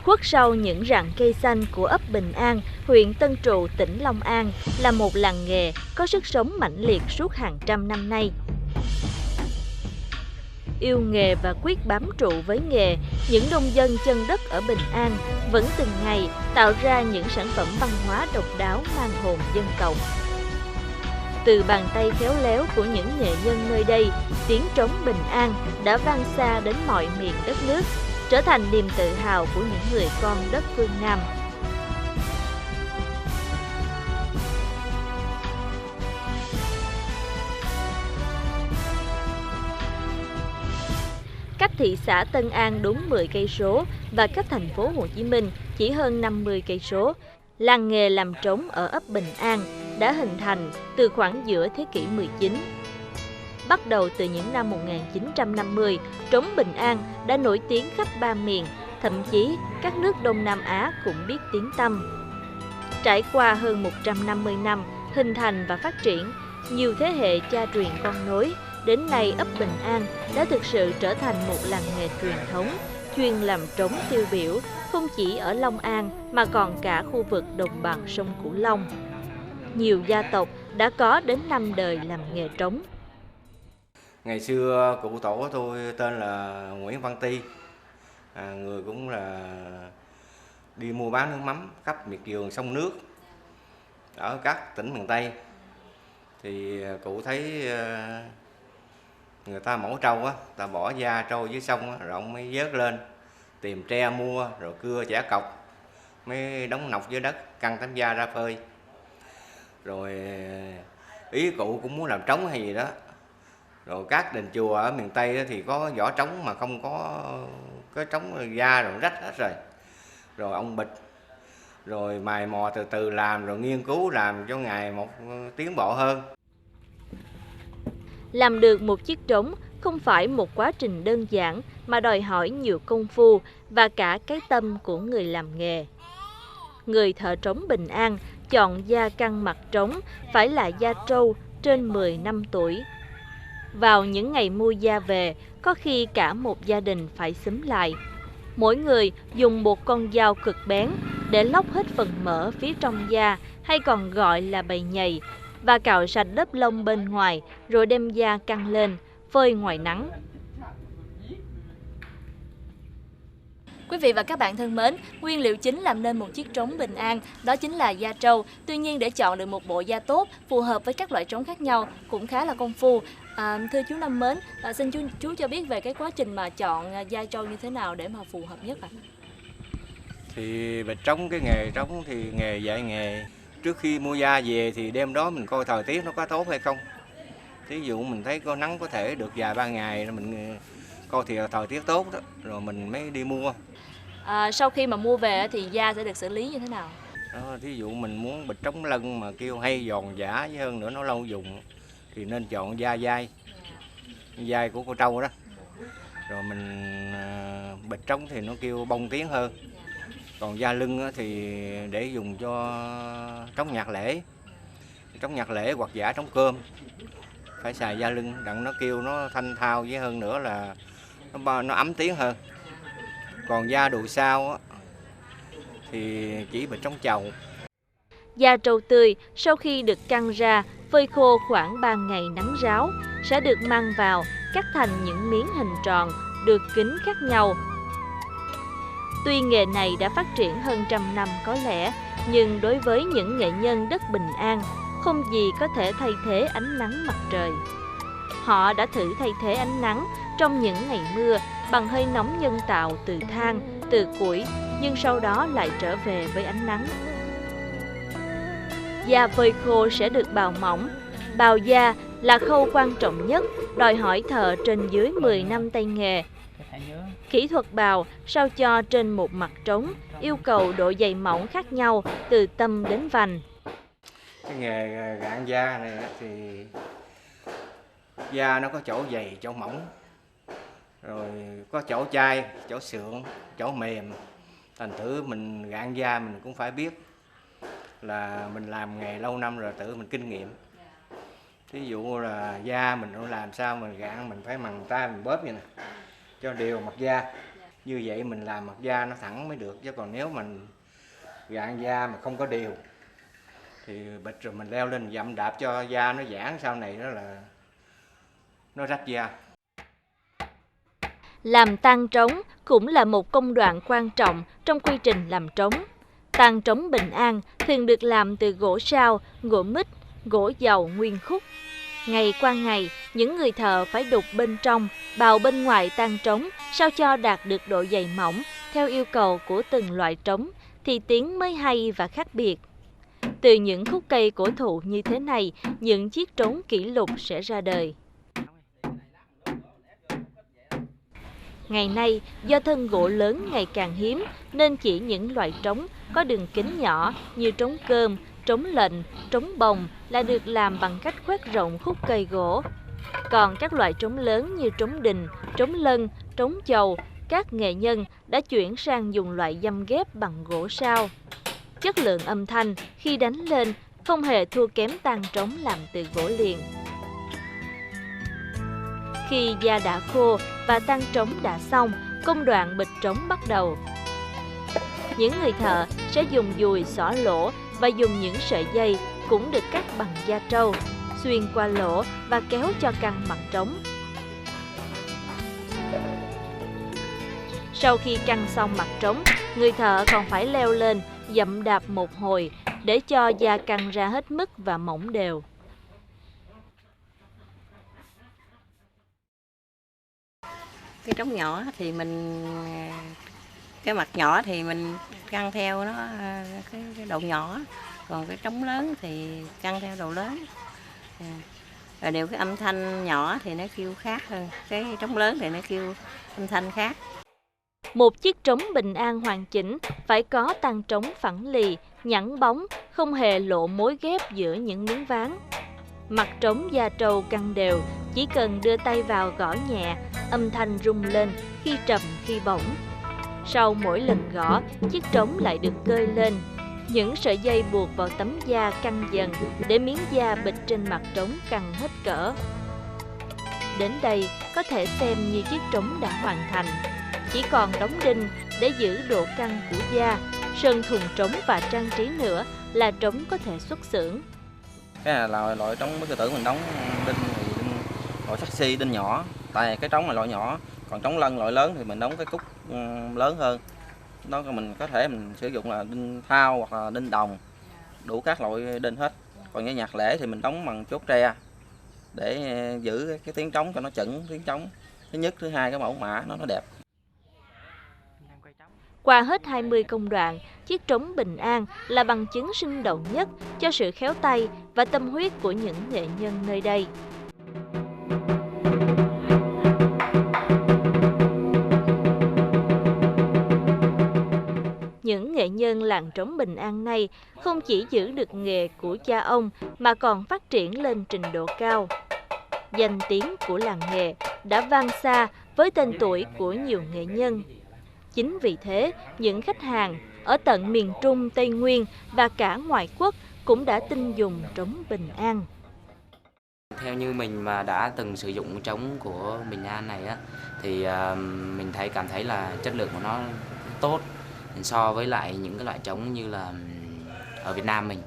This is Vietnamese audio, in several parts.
Khuất sau những rặng cây xanh của ấp Bình An, huyện Tân Trụ, tỉnh Long An là một làng nghề có sức sống mãnh liệt suốt hàng trăm năm nay. Yêu nghề và quyết bám trụ với nghề, những nông dân chân đất ở Bình An vẫn từng ngày tạo ra những sản phẩm văn hóa độc đáo mang hồn dân tộc. Từ bàn tay khéo léo của những nghệ nhân nơi đây, tiếng trống Bình An đã vang xa đến mọi miền đất nước, trở thành niềm tự hào của những người con đất phương Nam. Cách thị xã Tân An đúng 10 cây số và cách thành phố Hồ Chí Minh chỉ hơn 50 cây số, làng nghề làm trống ở ấp Bình An đã hình thành từ khoảng giữa thế kỷ 19. Bắt đầu từ những năm 1950, trống Bình An đã nổi tiếng khắp ba miền, thậm chí các nước Đông Nam Á cũng biết tiếng tăm. Trải qua hơn 150 năm hình thành và phát triển, nhiều thế hệ cha truyền con nối, đến nay ấp Bình An đã thực sự trở thành một làng nghề truyền thống, chuyên làm trống tiêu biểu, không chỉ ở Long An mà còn cả khu vực đồng bằng sông Cửu Long. Nhiều gia tộc đã có đến 5 đời làm nghề trống. Ngày xưa cụ tổ của tôi tên là Nguyễn Văn Ti, người cũng là đi mua bán nước mắm khắp miệt vườn sông nước ở các tỉnh miền Tây. Thì cụ thấy người ta mổ trâu á, ta bỏ da trâu dưới sông á, rồi ông mới vớt lên tìm tre mua, rồi cưa chẻ cọc, mới đóng nọc dưới đất, căng tấm da ra phơi. Rồi ý cụ cũng muốn làm trống hay gì đó. Rồi các đền chùa ở miền Tây thì có vỏ trống mà không có cái trống da rồi rách hết rồi. Rồi ông bịch, rồi mài mò từ từ làm, rồi nghiên cứu làm cho ngày một tiến bộ hơn. Làm được một chiếc trống không phải một quá trình đơn giản mà đòi hỏi nhiều công phu và cả cái tâm của người làm nghề. Người thợ trống Bình An chọn da căng mặt trống phải là da trâu trên 10 năm tuổi. Vào những ngày mua da về, có khi cả một gia đình phải xúm lại. Mỗi người dùng một con dao cực bén để lóc hết phần mỡ phía trong da, hay còn gọi là bầy nhầy, và cạo sạch lớp lông bên ngoài, rồi đem da căng lên, phơi ngoài nắng. Quý vị và các bạn thân mến, nguyên liệu chính làm nên một chiếc trống Bình An đó chính là da trâu. Tuy nhiên để chọn được một bộ da tốt, phù hợp với các loại trống khác nhau cũng khá là công phu. Thưa chú Năm Mến, xin chú cho biết về cái quá trình mà chọn da trâu như thế nào để mà phù hợp nhất ạ? Thì về trống, cái nghề trống thì nghề dạy nghề. Trước khi mua da về thì đêm đó mình coi thời tiết nó có tốt hay không. Thí dụ mình thấy có nắng có thể được vài ba ngày, mình coi thì thời tiết tốt đó, rồi mình mới đi mua. Sau khi mà mua về thì da sẽ được xử lý như thế nào? Đó, thí dụ mình muốn bịch trống lân mà kêu hay giòn giã với hơn nữa nó lâu dùng thì nên chọn da dai, dai của con trâu đó. Rồi mình bịch trống thì nó kêu bông tiếng hơn. Còn da lưng thì để dùng cho trống nhạc lễ. Trống nhạc lễ hoặc giả trống cơm phải xài da lưng đặng nó kêu nó thanh thao, với hơn nữa là nó ấm tiếng hơn. Còn da đùi sau thì chỉ bịch trống chầu. Da trâu tươi sau khi được căng ra, phơi khô khoảng 3 ngày nắng ráo sẽ được mang vào, cắt thành những miếng hình tròn, được kính khác nhau. Tuy nghề này đã phát triển hơn trăm năm có lẽ, nhưng đối với những nghệ nhân đất Bình An, không gì có thể thay thế ánh nắng mặt trời. Họ đã thử thay thế ánh nắng trong những ngày mưa bằng hơi nóng nhân tạo từ than, từ củi, nhưng sau đó lại trở về với ánh nắng. Da phơi khô sẽ được bào mỏng. Bào da là khâu quan trọng nhất, đòi hỏi thợ trên dưới 10 năm tay nghề. Kỹ thuật bào sao cho trên một mặt trống yêu cầu độ dày mỏng khác nhau từ tâm đến vành. Cái nghề gạn da này thì da nó có chỗ dày, chỗ mỏng, rồi có chỗ chai, chỗ sượng, chỗ mềm. Thành thử mình gạn da mình cũng phải biết là mình làm nghề lâu năm rồi, tự mình kinh nghiệm. Ví dụ là da mình làm sao mình gạn, mình phải bằng tay mình bóp vậy nè, cho đều mặt da. Như vậy mình làm mặt da nó thẳng mới được, chứ còn nếu mình gạn da mà không có đều thì bịch rồi mình leo lên dậm đạp cho da nó giãn, sau này đó là nó rách da. Làm tang trống cũng là một công đoạn quan trọng trong quy trình làm trống. Tang trống Bình An thường được làm từ gỗ sao, gỗ mít, gỗ dầu nguyên khúc. Ngày qua ngày, những người thợ phải đục bên trong, bào bên ngoài tang trống sao cho đạt được độ dày mỏng theo yêu cầu của từng loại trống thì tiếng mới hay và khác biệt. Từ những khúc cây cổ thụ như thế này, những chiếc trống kỷ lục sẽ ra đời. Ngày nay, do thân gỗ lớn ngày càng hiếm nên chỉ những loại trống có đường kính nhỏ như trống cơm, trống lệnh, trống bồng là được làm bằng cách khoét rộng khúc cây gỗ. Còn các loại trống lớn như trống đình, trống lân, trống chầu, các nghệ nhân đã chuyển sang dùng loại dăm ghép bằng gỗ sao. Chất lượng âm thanh khi đánh lên không hề thua kém tang trống làm từ gỗ liềm. Khi da đã khô và tang trống đã xong, công đoạn bịch trống bắt đầu. Những người thợ sẽ dùng dùi xỏ lỗ và dùng những sợi dây cũng được cắt bằng da trâu, xuyên qua lỗ và kéo cho căng mặt trống. Sau khi căng xong mặt trống, người thợ còn phải leo lên, dậm đạp một hồi để cho da căng ra hết mức và mỏng đều. Cái trống nhỏ thì cái mặt nhỏ thì mình căng theo nó cái độ nhỏ, còn cái trống lớn thì căng theo độ lớn. Rồi đều cái âm thanh nhỏ thì nó kêu khác hơn, cái trống lớn thì nó kêu âm thanh khác. Một chiếc trống Bình An hoàn chỉnh phải có tang trống phẳng lì, nhẵn bóng, không hề lộ mối ghép giữa những miếng ván. Mặt trống da trâu căng đều, chỉ cần đưa tay vào gõ nhẹ, âm thanh rung lên khi trầm khi bổng. Sau mỗi lần gõ, chiếc trống lại được cơi lên. Những sợi dây buộc vào tấm da căng dần để miếng da bịch trên mặt trống căng hết cỡ. Đến đây có thể xem như chiếc trống đã hoàn thành. Chỉ còn đóng đinh để giữ độ căng của da, sơn thùng trống và trang trí nữa là trống có thể xuất xưởng. Cái này là loại trống mấy tưởng mình đóng đinh thì loại saxi đinh nhỏ, tại cái trống là loại nhỏ, còn trống lân loại lớn thì mình đóng cái cúc lớn hơn. Đó mình có thể mình sử dụng là đinh thau hoặc là đinh đồng, đủ các loại đinh hết. Còn như nhạc lễ thì mình đóng bằng chốt tre để giữ cái tiếng trống cho nó chuẩn tiếng trống. Thứ nhất, thứ hai cái mẫu mã nó đẹp. Qua hết 20 công đoạn, chiếc trống Bình An là bằng chứng sinh động nhất cho sự khéo tay và tâm huyết của những nghệ nhân nơi đây. Những nghệ nhân làng trống Bình An này không chỉ giữ được nghề của cha ông mà còn phát triển lên trình độ cao. Danh tiếng của làng nghề đã vang xa với tên tuổi của nhiều nghệ nhân. Chính vì thế, những khách hàng ở tận miền Trung, Tây Nguyên và cả ngoại quốc cũng đã tin dùng trống Bình An. Theo như mình mà đã từng sử dụng trống của Bình An này á, thì mình cảm thấy là chất lượng của nó tốt so với lại những cái loại trống như là ở Việt Nam mình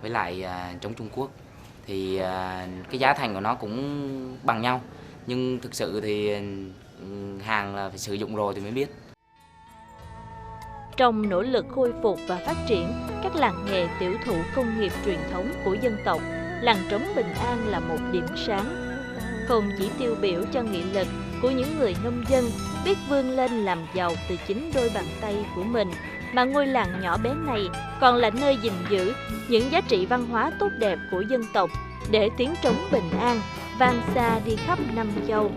với lại trống Trung Quốc. Thì cái giá thành của nó cũng bằng nhau, nhưng thực sự thì hàng là phải sử dụng rồi thì mới biết. Trong nỗ lực khôi phục và phát triển các làng nghề tiểu thủ công nghiệp truyền thống của dân tộc, làng trống Bình An là một điểm sáng. Không chỉ tiêu biểu cho nghị lực của những người nông dân biết vươn lên làm giàu từ chính đôi bàn tay của mình, mà ngôi làng nhỏ bé này còn là nơi gìn giữ những giá trị văn hóa tốt đẹp của dân tộc để tiếng trống Bình An vang xa đi khắp năm châu.